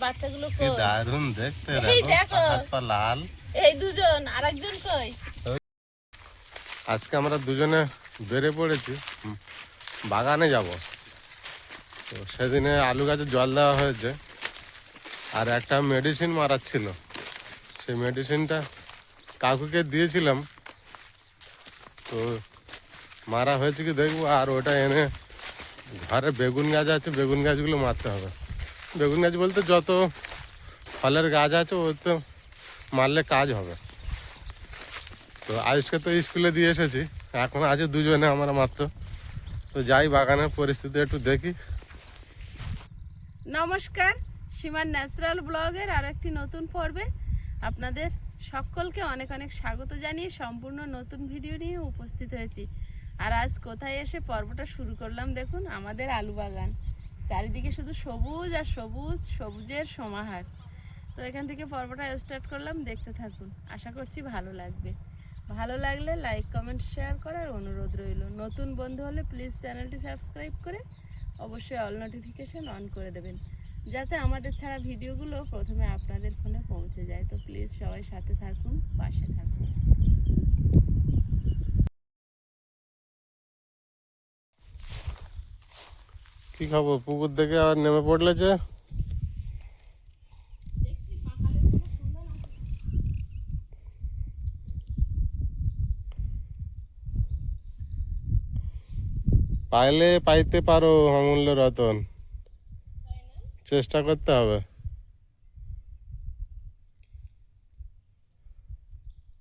বাচ্চাগুলো কি কই? দারুণ দেখতে, এই দেখো দেখো। হাত পা লাল। এই দুজন, আরেকজন কই? আজকে আমরা দুজনে বেরিয়ে পড়েছি, বাগানে যাব। তো সেদিনে আলু গাছে জল দেওয়া হয়েছে, আর একটা মেডিসিন মারাচ্ছিল। সেই মেডিসিনটা কাকুকে দিয়েছিলাম, তো মারা হয়েছে কি দেখবো। আর ওটা এনে ঘরে বেগুন গাছ আছে, বেগুন গাছগুলো মারতে হবে। বেগুন গাছ বলতে যত ফলের গাছ আছে ওতে মারলে কাজ হবে। তো আয়ুষকে তো স্কুলে দিয়ে এসেছি, এখন আছে দুজনে আমরা মাত্র। তো যাই বাগানের পরিস্থিতি একটু দেখি। নমস্কার, সীমার ন্যাচারাল ব্লগের আর একটি নতুন পর্বে আপনাদের সকলকে অনেক অনেক স্বাগত জানিয়ে সম্পূর্ণ নতুন ভিডিও নিয়ে উপস্থিত হয়েছি। আর আজ কোথায় এসে পর্বটা শুরু করলাম দেখুন, আমাদের আলু বাগান। চারিদিকে শুধু সবুজ আর সবুজ, সবুজের সমাহার। তো এখান থেকে পর্বটা স্টার্ট করলাম, দেখতে থাকুন, আশা করছি ভালো লাগবে। ভালো লাগলে লাইক কমেন্ট শেয়ার করার অনুরোধ রইল। নতুন বন্ধু হলে প্লিজ চ্যানেলটি সাবস্ক্রাইব করে অবশ্যই অল নোটিফিকেশন অন করে দেবেন, যাতে আমাদের ছাড়া ভিডিওগুলো প্রথমে আপনাদের ফোনে পৌঁছে যায়। তো প্লিজ সবাই সাথে থাকুন, পাশে থাকুন। কি খাবো, পুকুর থেকে আবার নেমে পড়লে যে। পাইলে পাইতে পারো অমূল্য রতন, চেষ্টা করতে হবে।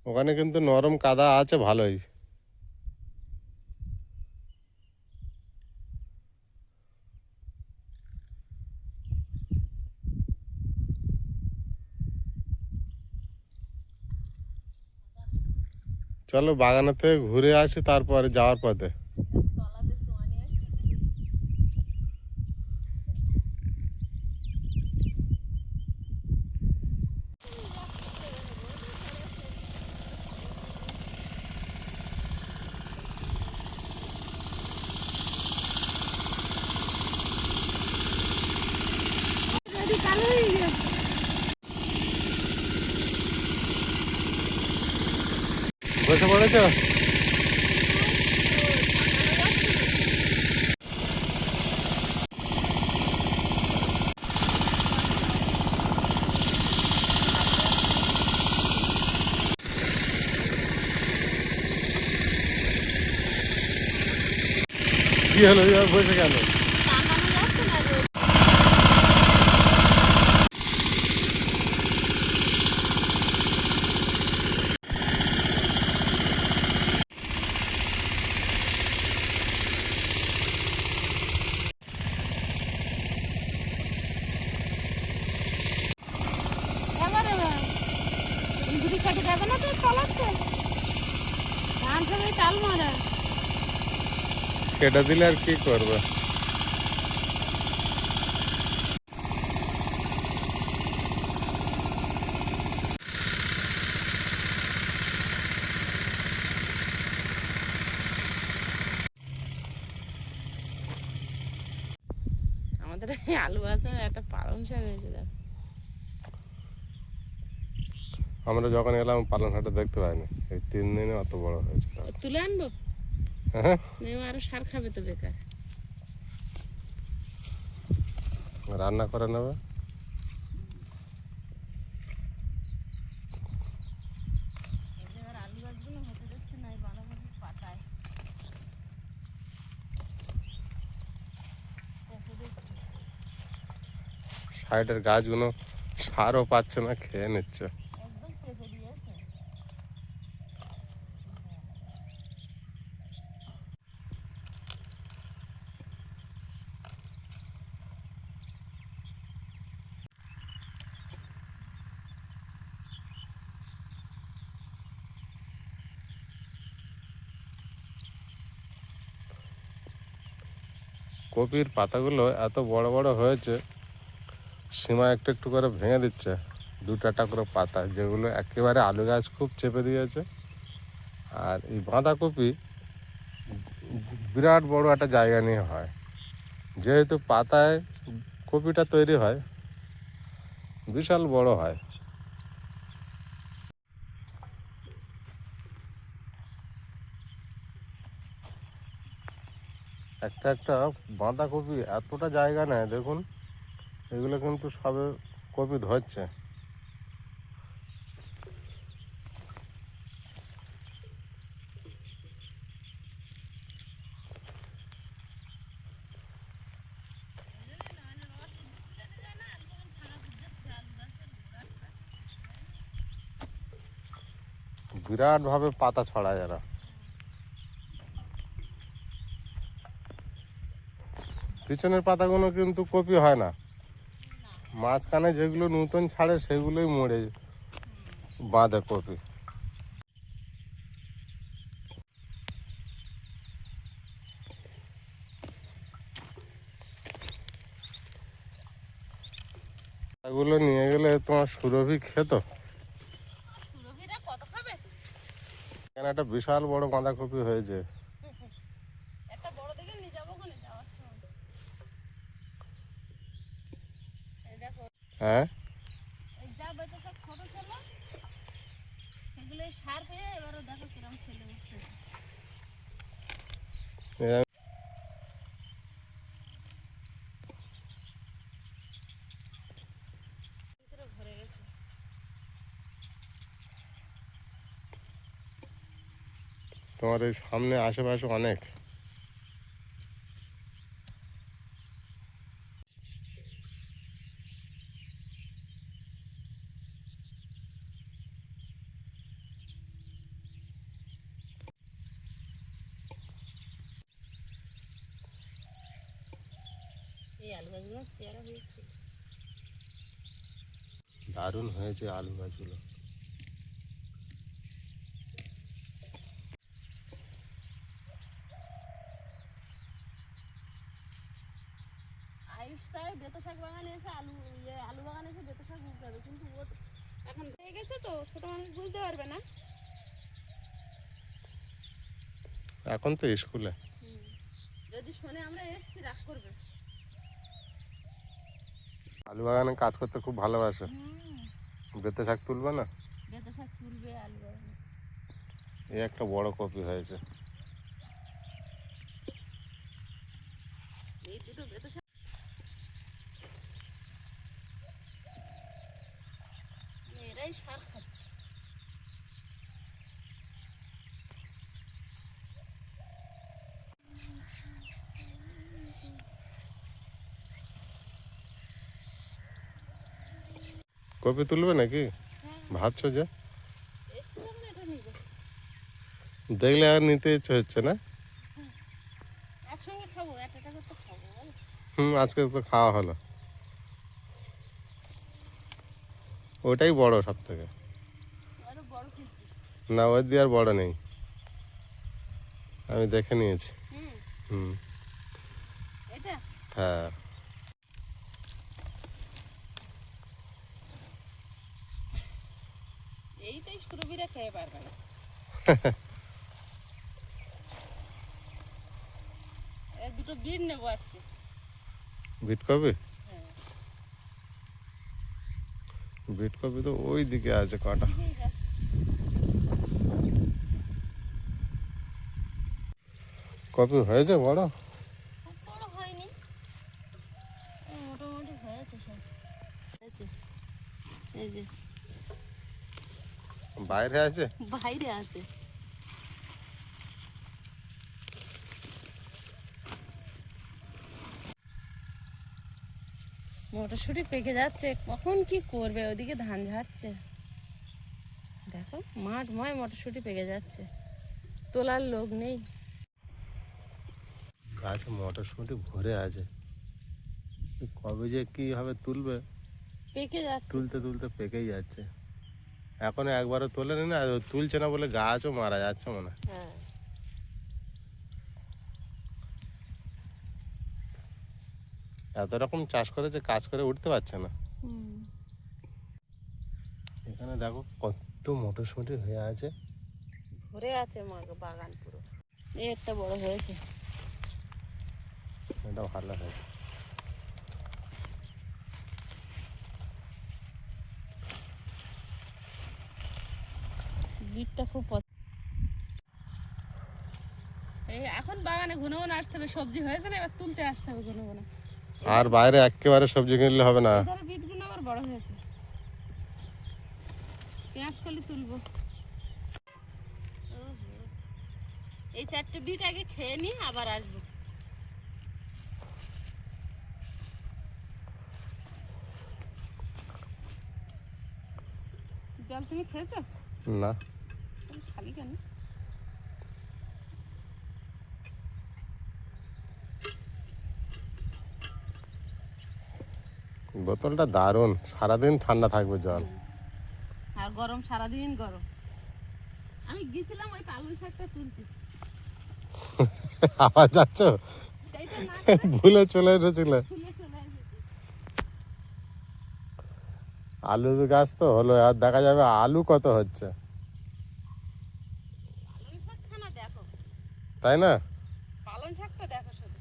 ওখানে কিন্তু নরম কাদা আছে ভালোই। চলো বাগানে থেকে ঘুরে আসি, তারপরে যাওয়ার পথে। বসে পড়েছ? কি হলো, বসে কেন? কেটে দিলে আর কি করবে। আমাদের আলু আছে, একটা পালং শাক হয়েছে দেখ। আমরা যখন এলাম পালং শাকটা দেখতে পাইনি, এই 3 দিনে অত বড় হয়েছে। তুলে আনবো, হ্যাঁ, আরো সার খাবে তো বেকার। রান্না করে নেবে। আলু গাছগুলো হতে দেখছে না, এই বাঁধাকপির পাতায় সাইডের গাছগুলো সারও পাচ্ছে না, খেয়ে নিচ্ছে। একদম চেপে দিয়েছে। কপির পাতাগুলো এত বড় বড় হয়েছে, সীমা একটু একটু করে ভেঙে দিচ্ছে 2-4টা করে পাতা, যেগুলো একেবারে আলু গাছ খুব চেপে দিয়েছে। আর এই বাঁধাকপি বিরাট বড় একটা জায়গা নিয়ে হয়, যেহেতু পাতায় কপিটা তৈরি হয়, বিশাল বড় হয়। একটা একটা বাঁধাকপি এতটা জায়গা নেয় দেখুন, এগুলো কিন্তু সবে কপি ধরছে। বিরাট ভাবে পাতা ছড়ায় এরা। পিছনের পাতাগুলো কিন্তু কপি হয় না, মাঝখানে যেগুলো নতুন ছাড়ে সেগুলোই মরে বাঁধে কপি। এগুলো নিয়ে গেলে তোমার সুরভি খেত। সুরভিরা কত খাবে? এখানে একটা বিশাল বড় বাঁধাকপি হয়েছে। একটা বড় দেখে নিয়ে যাবো ওখানে যাওয়ার সময়। এই দেখো, হ্যাঁ, এই যা বেঁচে সব ছোট ছিল সেগুলো সার পেয়ে এবারে দেখো কিরম ফেলে উঠতেছে। এরা- ভিতরে ভরে গেছে। তোমার এই সামনে আশেপাশে অনেক। এই আলু গাছগুলো চেয়ারা হয়েছে। দারুণ হয়েছে আলু গাছগুলো। আইস চাই বেতো শাক বাগানে এসে আলু বাগানে এসে বেতো শাক উগাবে, কিন্তু ও এখন হয়ে গেছে তো ছোট মানুষ বুঝতে পারবে না। এখন তো স্কুলে। যদি শোনে আমরা এসছি রাগ করবে। আলু বাগানে কাজ করতে খুব ভালোবাসে। বেতে শাক তুলবে না? বেতো শাক তুলবে আলু বাগানে। এই একটা বড় কপি হয়েছে। এই দুটো বেতো শাক এরাই সার খাচ্ছে। কপি তুলবে নাকি ভাবছো যে? এসছি যখন এটা নিয়ে যাও। দেখলে আর নিতে ইচ্ছে হচ্ছে না। একসঙ্গে খাবো, একটা করে তো খাবো বলো। আজকে তো খাওয়া হলো। ওটাই বড় সব থেকে। আরো বড় খুঁজছি। না, ওই দিয়ে আর বড় নেই, আমি দেখে নিয়েছি। হুম, এটা হ্যাঁ। এইটাই সুরভিরা খেয়ে পারবে না। এই দুটো বিট নেবো আজকে। বিট কপি? হ্যাঁ, বিট কপি তো ওই দিকে আছে কটা। এদিকেই যা। কপি হয়েছে বড়? খুব বড় হয়নি, এই মোটামুটি হয়েছে সব। হয়েছে, এই যে বাইরে আছে? বাইরে আছে। মটরশুঁটি পেকে যাচ্ছে, কখন কি করবে, ওদিকে ধান ঝাড়ছে। দেখো মাঠময় মটরশুঁটি পেকে যাচ্ছে, তোলার লোক নেই। গাছে মটরশুঁটি ভরে আছে, কবে যে কীভাবে তুলবে, পেকে যাচ্ছে। তুলতে তুলতে পেকেই যাচ্ছে। এখন একবারও তোলেনি না, তুলছে না বলে গাছও মারা যাচ্ছে মনে হয়। হ্যাঁ, এত রকম চাষ করেছে, কাজ করে উঠতে পারছে না। এখানে দেখো কত মটরশুঁটি হয়ে আছে, ভরে আছে বাগান পুরো। এই একটা বড় হয়েছে। এটা ভালো হয়েছে। বিটটা খুব এই এখন বাগানে ঘন ঘন আসতে হবে, সবজি হয়েছে না, এবার তুলতে আসতে হবে ঘন ঘন। আর বাইরে একেবারে সবজি কিনলে হবে না। এধারে বিটগুলো আবার বড় হয়েছে, পেঁয়াজ কলি তুলবো। এই 4টে বিট আগে খেয়ে নি, আবার আসবো। জল তুমি খেয়েছো? না, খালি কেন? বোতলটা দারুণ, সারাদিন ঠান্ডা থাকবে জল। আর গরম, সারাদিন গরম। আমি গেছিলাম ওই পালং শাকটা তুলতে, আবার যাচ্ছ? সেইটা না করে ভুলে চলে এসেছিলে। খুলে চলে এসেছি। আলু গাছ তো হলো, আর দেখা যাবে আলু কত হচ্ছে, পালং শাকখানা দেখো, তাই না? পালং শাকটা দেখো শুধু।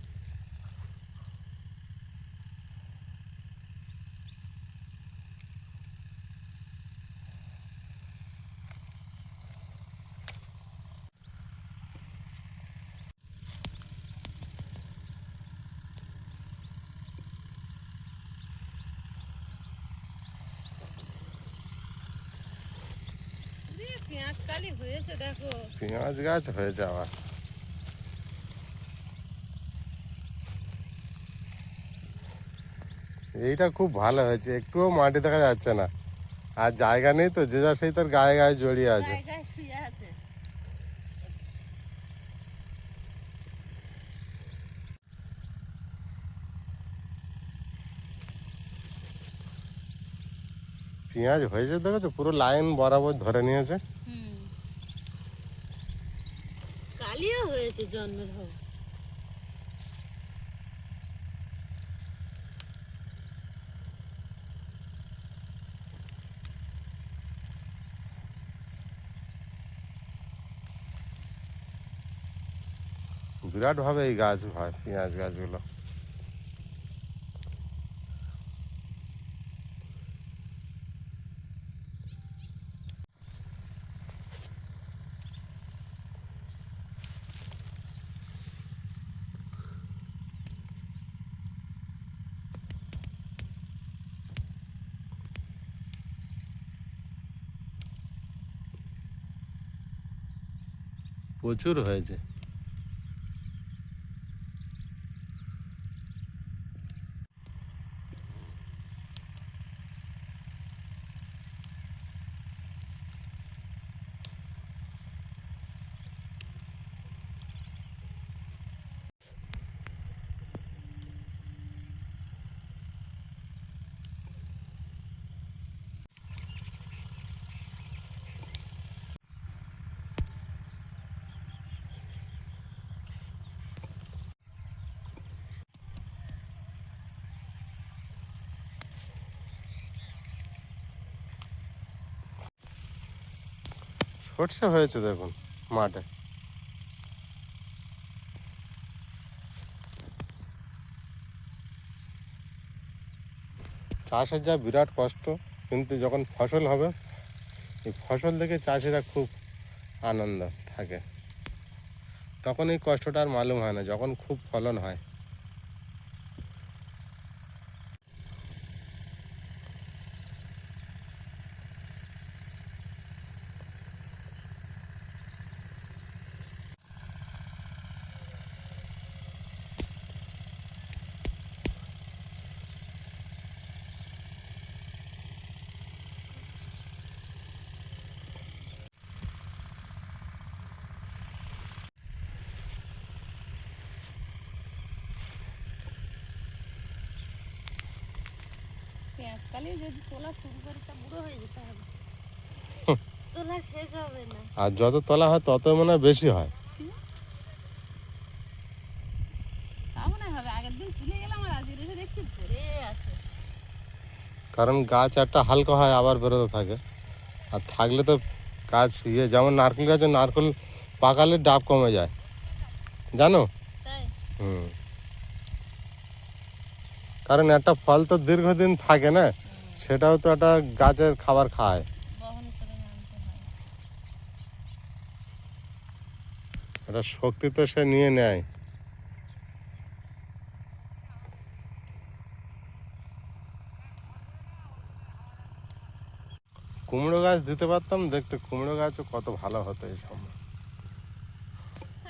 পেঁয়াজ কালি হয়েছে দেখো। পেঁয়াজ গাছ হয়েছে আবার। এইটা খুব ভালো হয়েছে, একটুও মাটি দেখা যাচ্ছে না, আর জায়গা নেই তো, যে যা সেই তার গায়ে গায়ে জড়িয়ে আছে। জায়গায় শুয়ে আছে। পেঁয়াজ হয়েছে দেখেছো, পুরো লাইন বরাবর ধরে নিয়েছে। কালিও হয়েছে জন্মের হবে। বিরাট ভাবে এই গাছ হয়, পেঁয়াজ গাছগুলো। প্রচুর হয়েছে। সর্ষে হয়েছে দেখুন মাঠে। চাষের যা বিরাট কষ্ট, কিন্তু যখন ফসল হবে, এই ফসল দেখে চাষিরা খুব আনন্দ থাকে। তখন এই কষ্টটা আর মালুম হয় না, যখন খুব ফলন হয়। পেঁয়াজ কালি যদি তোলা শুরু করি তা বুড়ো হয়ে যেতে হবে, তোলা শেষ হবে না। আর যত তোলা হয় তত মনে হয় বেশি হয়। তা মনে হবে, আগের দিন তুলে গেলাম আর আজকে এসে দেখছি ভরে আছে। কারণ গাছ একটা হালকা হয়, আবার বেরোতে থাকে। আর থাকলে তো গাছ যেমন নারকেল গাছে নারকেল পাকালে ডাব কমে যায়, জানো? তাই হুম, কারণ একটা ফল তো দীর্ঘদিন থাকে না, সেটাও তো একটা গাছের খাবার খায়। বহন করে আনতে হয়। এটা শক্তি তো সে নিয়ে নেয়। কুমড়ো গাছ দিতে পারতাম, দেখতে কুমড়ো গাছও কত ভালো হতো এই সময়।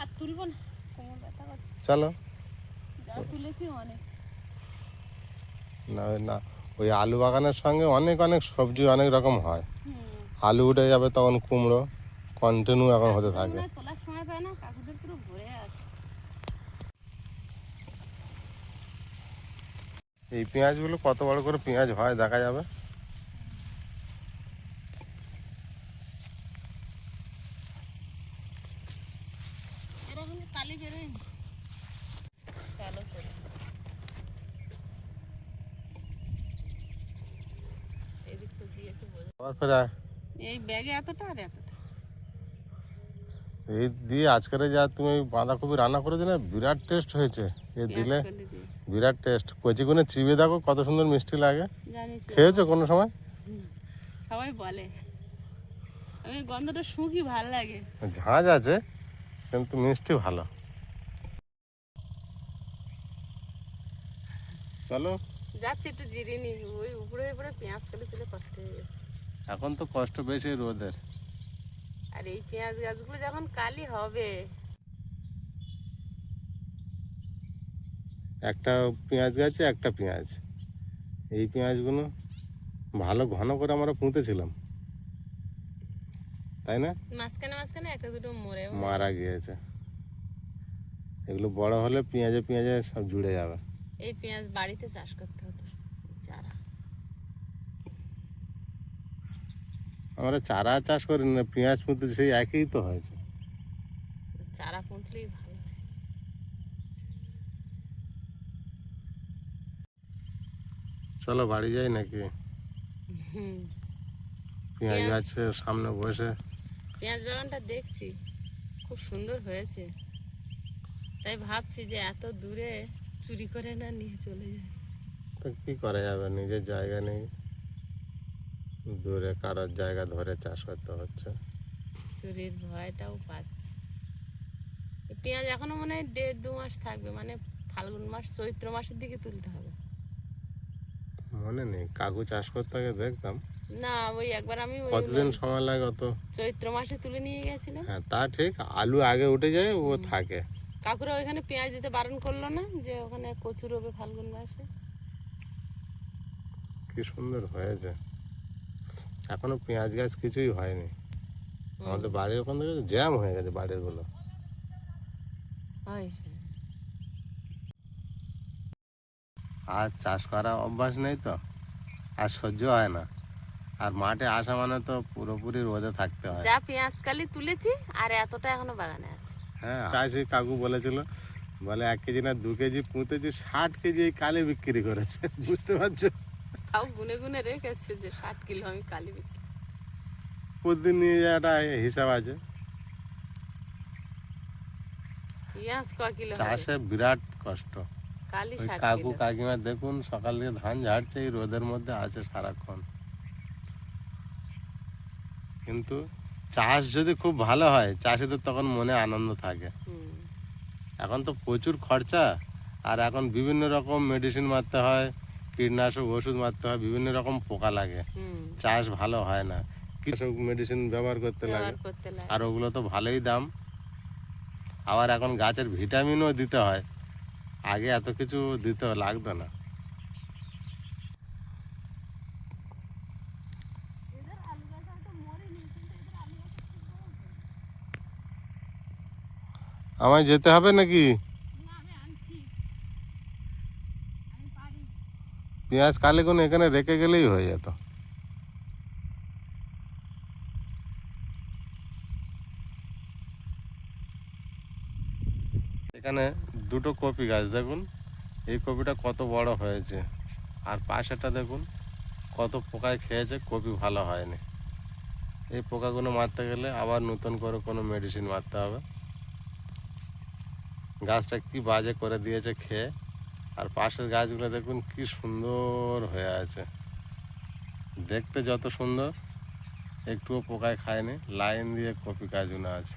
আর তুলবো না, কোমর ব্যথা করছে। চলো। যা তুলেছি অনেক। না না, ওই আলু বাগানের সঙ্গে অনেক অনেক সবজি অনেক রকম হয়। হুম। আলু উঠে যাবে তখন কুমড়ো কন্টিনিউ এখন হতে থাকে। কাকুদের তোলার সময় পায় না, কাকুদের পুরো ভরে আছে। এই পেঁয়াজগুলো কত বড় করে পেঁয়াজ হয় দেখা যাবে। এরা কিন্তু কালি বেরোয়নি, কালো করে। এদিক তো দিয়েছে বোঝা। আবার ফের এই ব্যাগে এতটা আর এতটা। এই দিয়ে আজকের যা তুমি বাঁধাকপি রান্না করেছো না, বিরাট টেস্ট হয়েছে। এ দিলে পেঁয়াজ কলি দিয়ে। বিরাট টেস্ট। কচিগুনে চিবিয়ে দেখো কত সুন্দর মিষ্টি লাগে। জানিস তো। খেয়েছো কোনো সময়? সবাই বলে, আমি গন্ধটা শুকি ভাল লাগে। ঝাঁঝ আছে কিন্তু মিষ্টি ভালো। চলো, যাচ্ছি একটু জিরিয়ে নি। ওই উপরে উপরে পেঁয়াজ কলি তুলে কষ্ট হয়ে গেছে। এখন তো কষ্ট বেশি রোদের। আর এই পেঁয়াজ গাছগুলো যখন কালি হবে, একটা পেঁয়াজ গাছে একটা পেঁয়াজ, এই পেঁয়াজগুলো ভালো ঘন করে আমরা পুঁতেছিলাম, তাই না? মাঝখানে মাঝখানে একটা দুটো মরে মারা গিয়েছে। এগুলো বড় হলে পেঁয়াজে পেঁয়াজে সব জুড়ে যাবে। এই পেঁয়াজ বাড়িতে চাষ করতে হতো, চারা। আমরা চারা চাষ করি না, পেঁয়াজ পুঁতে সেই একই তো হয়েছে। চারা পুঁতলেই ভালো হয়। চলো বাড়ি যাই নাকি? হুম। পেঁয়াজ গাছের সামনে বসে পেঁয়াজ বাগানটা দেখছি খুব সুন্দর হয়েছে, তাই ভাবছি যে এত দূরে চুরি করে না নিয়ে চলে যায়। তো কি করা যাবে, নিজের জায়গা নেই, দূরে কারোর জায়গা ধরে চাষ করতে হচ্ছে। চুরির ভয়টাও পাচ্ছি। এই পেঁয়াজ এখনো মনে হয় 1.5-2 মাস থাকবে, মানে ফাল্গুন মাস চৈত্র মাসের দিকে তুলতে হবে। মনে নেই, কাকু চাষ করতে আগে দেখতাম। না, ওই একবার আমি ওই কতদিন সময় লাগে অত? চৈত্র মাসে তুলে নিয়ে গেছিলাম। হ্যাঁ তা ঠিক, আলু আগে উঠে যায়, ও থাকে। কাকুরা ওইখানে পেঁয়াজ দিতে বারণ করলো না, যে ওখানে কচুর হবে ফাল্গুন মাসে। কি সুন্দর হয়েছে। এখনো পেঁয়াজ গাছ কিছুই হয়নি। আমাদের বাড়ির ওখান থেকে জ্যাম হয়ে গেছে বাড়ির গুলো। হয়। আর চাষ করা অভ্যাস নেই তো, আর সহ্য হয় না। আর মাঠে আসা মানে তো পুরোপুরি রোদে থাকতে হয়। যা পেঁয়াজ কালি তুলেছি আর এতটা এখনো বাগানে আছে। হ্যাঁ, চাষি কাকু বলেছিল, বলে 1 কেজি না 2 কেজি পুঁতেছি, 60 কেজি এই কালি বিক্রি করেছে। বুঝতে পারছো? তাও গুনে গুনে রেখেছে যে 60 কিলো আমি কালি বিক্রি। প্রতিদিন নিয়ে যাওয়াটা হিসাব আছে। পেঁয়াজ ক কিলো হবে? চাষে বিরাট কষ্ট। কালি ওই 60 কাকু কিলো। কাকিমা দেখুন সকাল থেকে ধান ঝাড়ছে, এই রোদের মধ্যে আছে সারাক্ষণ। কিন্তু চাষ যদি খুব ভালো হয়, চাষিদের তখন মনে আনন্দ থাকে। হুম। এখন তো প্রচুর খরচা, আর এখন বিভিন্ন রকম মেডিসিন মারতে হয়, কীটনাশক ওষুধ মারতে হয়, বিভিন্ন রকম পোকা লাগে, হুম। চাষ ভালো হয় না। কীটনাশক মেডিসিন ব্যবহার করতে লাগে, ব্যবহার করতে লাগে। আর ওগুলো তো ভালোই দাম। আবার এখন গাছের ভিটামিনও দিতে হয়, আগে এত কিছু দিতে লাগতো না। আমায় যেতে হবে নাকি? পেঁয়াজ কালে কোনো এখানে রেখে গেলেই হয়ে যেত। এখানে দুটো কপি গাছ দেখুন, এই কপিটা কত বড় হয়েছে, আর পাশেটা দেখুন কত পোকায় খেয়েছে, কপি ভালো হয়নি। এই পোকাগুলো মারতে গেলে আবার নতুন করে কোনো মেডিসিন মারতে হবে। গাছটা কি বাজে করে দিয়েছে খেয়ে। আর পাশের গাছগুলো দেখুন কি সুন্দর হয়ে আছে, দেখতে যত সুন্দর, একটুও পোকায় খায়নি, লাইন দিয়ে কপি গাছগুলো আছে।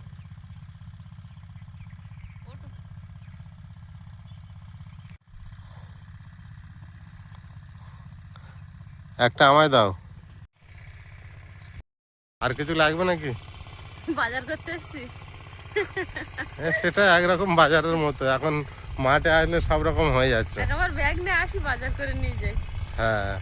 একটা আমায় দাও। আর কিছু লাগবে নাকি? বাজার করতে এসছি। সেটা একরকম বাজারের মতো, এখন মাঠে আসলে সব রকম হয়ে যাচ্ছে। একবার ব্যাগ নিয়ে আসি, বাজার করে নিয়ে যাই। হ্যাঁ,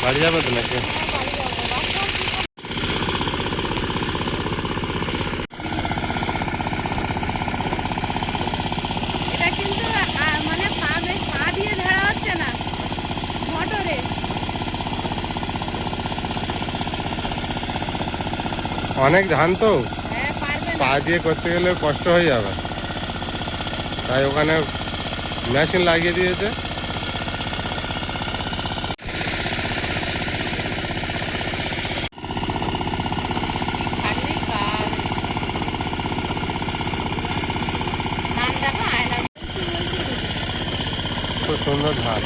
বাড়ি যাবে তো নাকি? এটা কিন্তু মানে পা দিয়ে ঝাড়া হচ্ছে না, মোটরে। অনেক ধান তো, হ্যাঁ, পারবে না। পা দিয়ে করতে গেলে কষ্ট হয়ে যাবে, তাই ওখানে মেশিন লাগিয়ে দিয়েছে। খাটনি কাজ। ধান দেখো, আয়না। খুব সুন্দর ধান,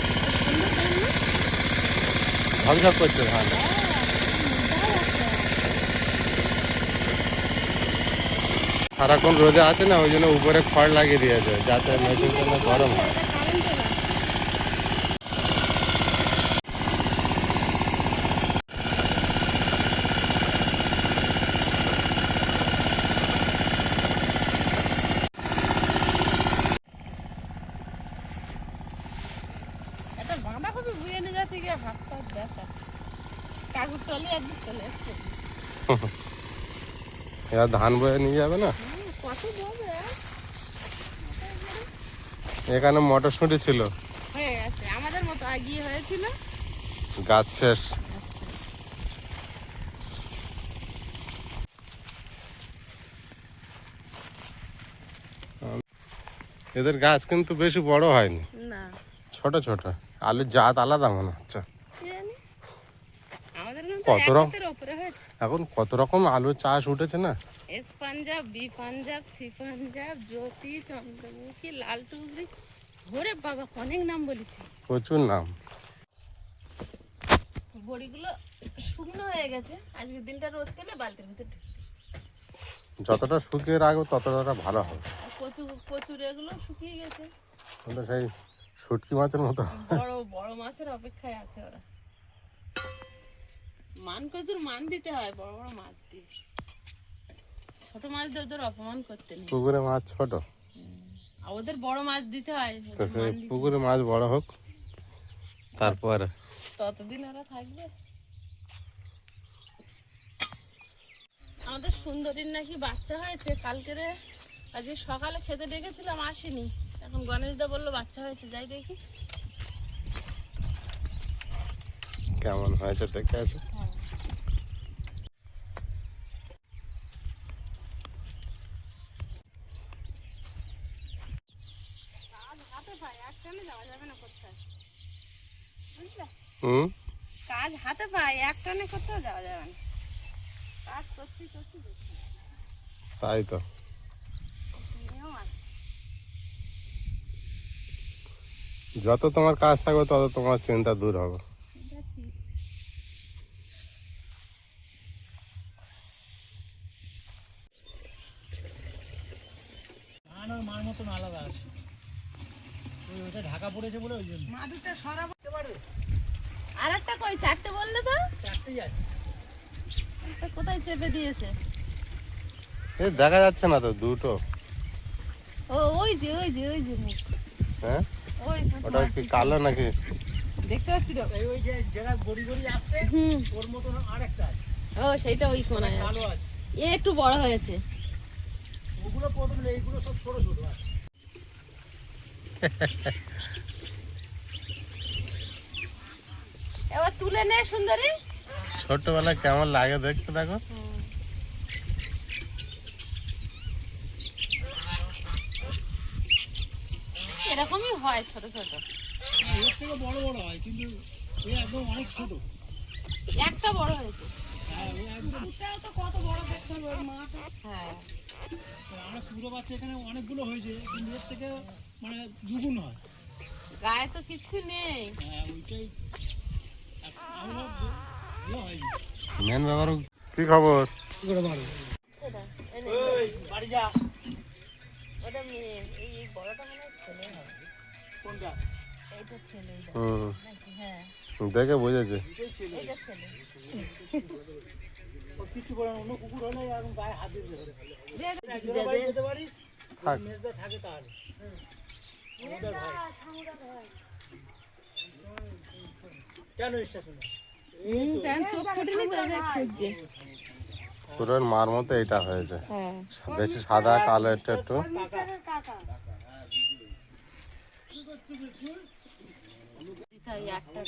ঝকঝক করছে ধান। সারাক্ষণ রোদে আছে না, ওই জন্য উপরে খড় লাগিয়ে দিয়েছে যাতে মেশিনটা গরম হয়। একটা বাঁধাকপি বুয়ে নিয়ে যা থেকে হাত পা ব্যথা। কাকুর টলি একদিন চলে এসছে। এবার ধান বয়ে নিয়ে যাবে না। কত যাবে? এখানে মটরশুঁটি ছিল, হয়ে গেছে আমাদের মতো আগিয়ে হয়েছিল। গাছ শেষ। এদের গাছ কিন্তু বেশি বড় হয়নি, না, ছোট ছোট। আলুর জাত আলাদা মনে হচ্ছে। কি জানি, আমাদের কিন্তু কত এক রকম, হাতের উপরে হয়েছে। এখন কত রকম আলুর চাষ উঠেছে না। S Punjab, B Punjab, C Punjab, Jyoti, Chandramukhi, লাল টুকরি, ওরে বাবা অনেক নাম বলেছি। প্রচুর নাম। বড়িগুলো শুকনো হয়ে গেছে, আজকের দিনটা রোদ পেলে বালতির ভিতরে ঢুকবে। যতটা শুকিয়ে রাখবে ততটা ভালো হবে। আর কচুর এগুলো শুকিয়ে গেছে। কিন্তু সেই শুটকি মাছের মতো। বড় বড় মাছের অপেক্ষায় আছে ওরা। কচুর মান দিতে হয় বড় বড় মাছ দিয়ে, ছোট মাছ দিয়ে ওদের অপমান করতে নেই। পুকুরে মাছ ছোট, আর ওদের বড় মাছ দিতে হয়, তো সেই পুকুরে মাছ বড় হোক, তারপরে ততদিন ওরা থাকবে। আমাদের সুন্দরীর নাকি বাচ্চা হয়েছে কালকেরে, আজকে সকালে খেতে ডেকেছিলাম আসেনি। এখন গণেশদা বললো বাচ্চা হয়েছে, যাই দেখি কেমন হয়েছে দেখে আসে। কাজ হাতে পায়, একটানে যাওয়া যাবে না কোথায়, বুঝলে? কাজ হাতে পায়, একটানে কোথাও যাওয়া যাবে না। কাজ করতে করতে দেখি তাই তো, নিয়ম আছে। যত তোমার কাজ থাকবে তত তোমার চিন্তা দূর হবে। এটা ঠিক। মার মতন আলাদা আছে, ওটা ঢাকা পড়েছে বলে ওই জন্য। মা দুটো সরাবো আর একটা কই, চারটে বললে তো। চারটেই আছে। একটা কোথায় চেপে দিয়েছে? এই দেখা যাচ্ছে না তো দুটো। ও ওই যে মুখ। হ্যাঁ ওই ওটা কি কালো নাকি? দেখতে পাচ্ছি তো। এই ওই যে যেটা গড়ি গড়ি আসছে হুম, ওর মতন আরেকটা আছে, ও সেইটা ওই কোনায় কালো আছে। আছে। এ একটু বড় হয়েছে। ওগুলো প্রথম নেই, এইগুলো সব ছোট ছোট আছে। এবার তুলে নে সুন্দরী। ছোটবেলায় কেমন লাগে দেখতে দেখো। এরকমই হয় ছোট ছোট। হ্যাঁ, এর থেকে বড় বড় হয়, কিন্তু এ একদম অনেক ছোট। একটা বড় হয়েছে। হ্যাঁ, ও একদম। তো কত বড় দেখতে হবে ওর মাটা। হ্যাঁ, আমার কুমড়ো বাচ্চা এখানে অনেকগুলো হয়েছে, কিন্তু এর থেকে মানে দুগুণ হয়। গায়ে তো কিচ্ছু নেই। হ্যাঁ, ওইটাই আমরা ইয়ে হয়নি। মেন ব্যাপার কি খবর? কি করে মারবো? সেটা, ওই বাড়ি যা। ওটা মেয়ে, এই বড়টা মনে হয় ছেলে হবে। কোনটা? এইটা ছেলে, এইটা। হুম, নাকি? হ্যাঁ, দেখে বুঝেছি। এটাই ছিল। এইটা ছেলে। ও কিছু করে না, অন্য কুকুর হলে এখন গায়ে হাত দিয়ে ধরে ফেলে। দে, দে, একজনের দে, বাড়ি দে। যেতে পারিস, থাক। মেজদা থাকে তাহলে। আমাদের ভাই। কেন স্টেশনে? কেন চোখ ফুটেনি তো ওইভাবে খুঁজছে। পুরো মার মতো এইটা হয়েছে, হ্যাঁ, বেশি সাদা কালো একটু একটু। তাই একটা